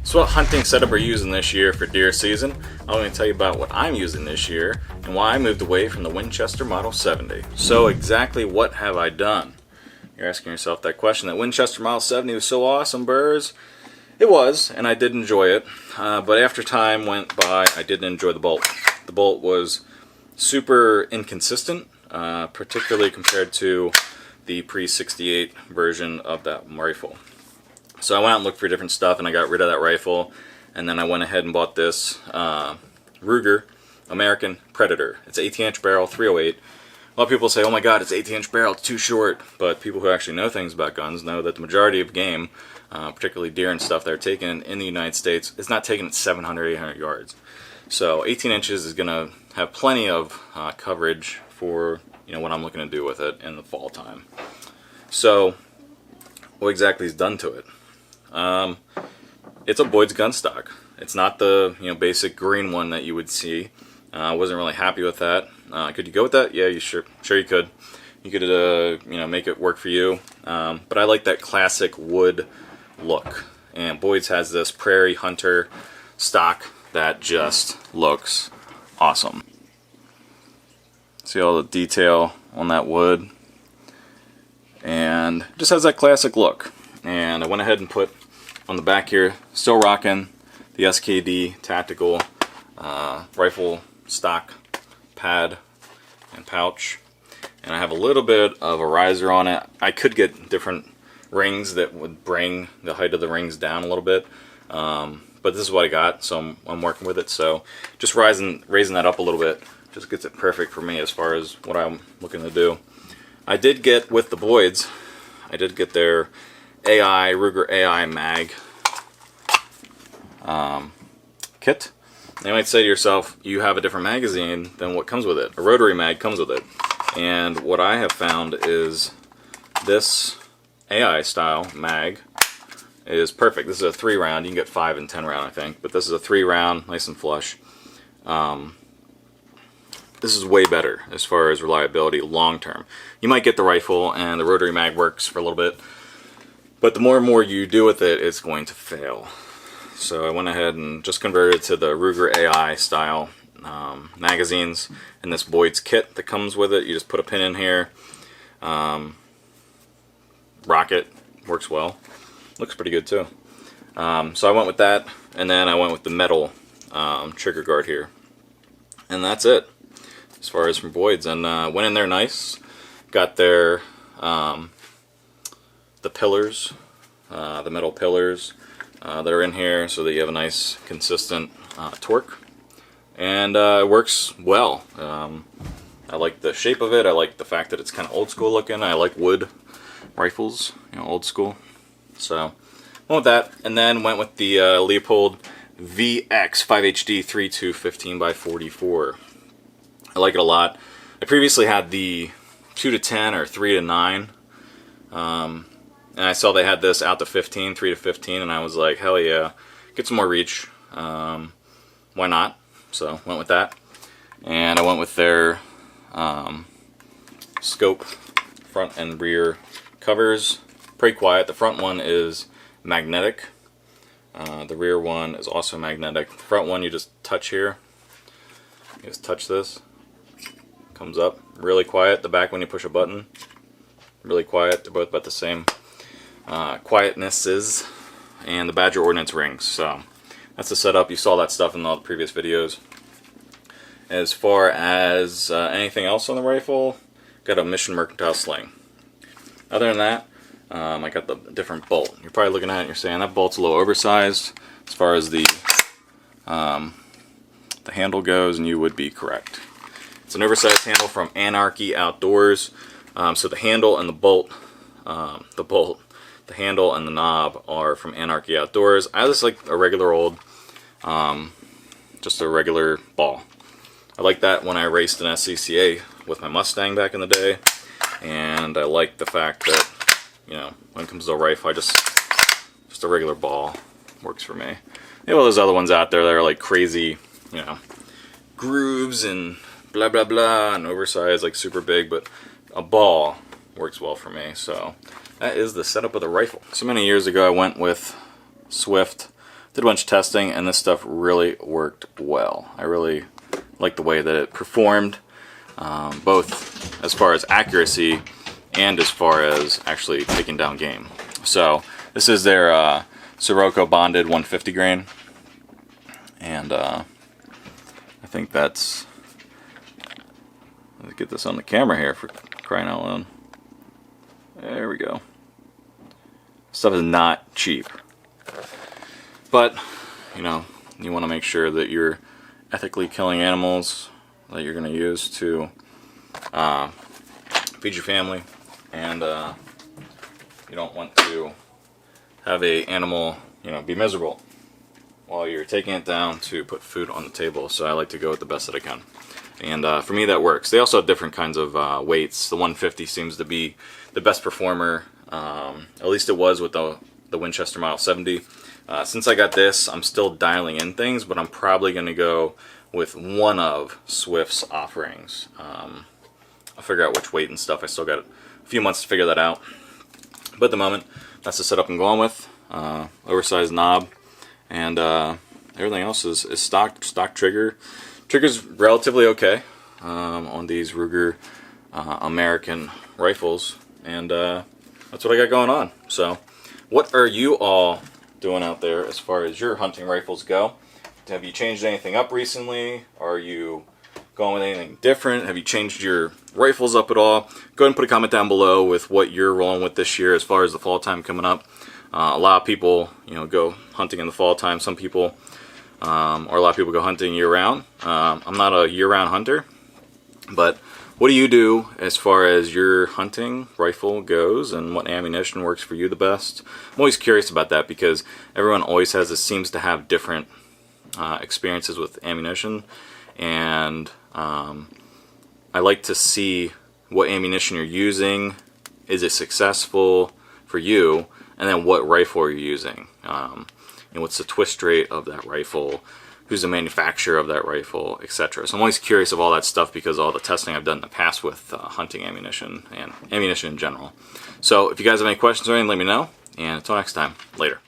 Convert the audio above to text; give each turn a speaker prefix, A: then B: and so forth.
A: So what hunting setup are you using this year for deer season? I'm going to tell you about what I'm using this year and why I moved away from the Winchester Model 70. So exactly what have I done? You're asking yourself that question. That Winchester Model 70 was so awesome, burrs. It was, and I did enjoy it. But after time went by, I didn't enjoy the bolt. The bolt was super inconsistent, particularly compared to the pre-68 version of that rifle. So I went out and looked for different stuff, and I got rid of that rifle, and then I went ahead and bought this Ruger American Predator. It's 18-inch barrel, 308. A lot of people say, oh my god, it's 18-inch barrel, it's too short. But people who actually know things about guns know that the majority of game, particularly deer and stuff that are taken in the United States, is not taken at 700, 800 yards. So 18 inches is going to have plenty of coverage for what I'm looking to do with it in the fall time. So what exactly is done to it? It's a Boyd's gun stock. It's not the basic green one that you would see. I wasn't really happy with that. Could you go with that? Yeah, you sure you could. You could make it work for you. But I like that classic wood look. And Boyd's has this Prairie Hunter stock that just looks awesome. See all the detail on that wood, and just has that classic look. And I went ahead and put on the back here, still rocking the SKD tactical rifle stock pad and pouch, and I have a little bit of a riser on it. I could get different rings that would bring the height of the rings down a little bit, but this is what I got, so I'm working with it. So just raising that up a little bit just gets it perfect for me as far as what I'm looking to do. I did get, with the Boyds, I did get their Ruger AI mag kit. You might say to yourself, you have a different magazine than what comes with it. A rotary mag comes with it. And what I have found is this AI style mag is perfect. This is a 3-round. You can get 5 and 10 round, I think, but this is a 3-round, nice and flush. This is way better as far as reliability long term. You might get the rifle and the rotary mag works for a little bit, but the more and more you do with it, it's going to fail. So I went ahead and just converted to the Ruger AI style magazines and this Boyd's kit that comes with it. You just put a pin in here. Rocket works well. Looks pretty good too. So I went with that, and then I went with the metal trigger guard here. And that's it as far as from Boyd's. And went in there nice. Got their the pillars, the metal pillars that are in here, so that you have a nice consistent torque, and it works well. I like the shape of it. I like the fact that it's kind of old school looking. I like wood rifles, old school. So went with that, and then went with the Leupold VX 5HD 3215 by 44. I like it a lot. I previously had the 2 to 10 or 3 to 9. And I saw they had this out to 15, 3 to 15, and I was like, hell yeah, get some more reach. Why not? So went with that. And I went with their scope front and rear covers. Pretty quiet. The front one is magnetic. The rear one is also magnetic. The front one you just touch here. You just touch this. Comes up. Really quiet. The back when you push a button. Really quiet. They're both about the same quietnesses. And the Badger Ordnance rings. So that's the setup. You saw that stuff in all the previous videos. As far as anything else on the rifle, got a Mission Mercantile Sling. Other than that, I got the different bolt. You're probably looking at it and you're saying that bolt's a little oversized as far as the handle goes, and you would be correct. It's an oversized handle from Anarchy Outdoors. So the handle and the handle and the knob are from Anarchy Outdoors. I just like a regular old, just a regular ball. I like that when I raced an SCCA with my Mustang back in the day, and I like the fact that, when it comes to a rifle, just a regular ball works for me. You know, there's other ones out there that are like crazy, grooves and blah blah blah and oversized, like super big, but a ball works well for me. So that is the setup of the rifle. So many years ago I went with Swift Did a bunch of testing, and this stuff really worked well. I really like the way that it performed, both as far as accuracy and as far as actually taking down game. So this is their Sirocco bonded 150 grain, and I think that's, let's get this on the camera here for crying out loud. There we go. Stuff is not cheap, but you know, you want to make sure that you're ethically killing animals that you're going to use to feed your family, and you don't want to have a animal, you know, be miserable while you're taking it down to put food on the table. So I like to go with the best that I can, and for me that works. They also have different kinds of weights. The 150 seems to be the best performer, at least it was with the Winchester Model 70. Since I got this, I'm still dialing in things, but I'm probably going to go with one of Swift's offerings. I'll figure out which weight and stuff. I still got a few months to figure that out. But at the moment, that's the setup I'm going with. Oversized knob, and everything else is stock trigger. Trigger's relatively okay on these Ruger American rifles, and that's what I got going on. So, what are you all doing out there as far as your hunting rifles go? Have you changed anything up recently? Are you going with anything different? Have you changed your rifles up at all? Go ahead and put a comment down below with what you're rolling with this year as far as the fall time coming up. A lot of people, you know, go hunting in the fall time. Some people, or a lot of people go hunting year round. I'm not a year-round hunter, but what do you do as far as your hunting rifle goes, and what ammunition works for you the best? I'm always curious about that because everyone always seems to have different experiences with ammunition, and I like to see what ammunition you're using. Is it successful for you? And then what rifle are you using? And what's the twist rate of that rifle? Who's the manufacturer of that rifle, etc. So I'm always curious of all that stuff because of all the testing I've done in the past with hunting ammunition and ammunition in general. So if you guys have any questions or anything, let me know. And until next time, later.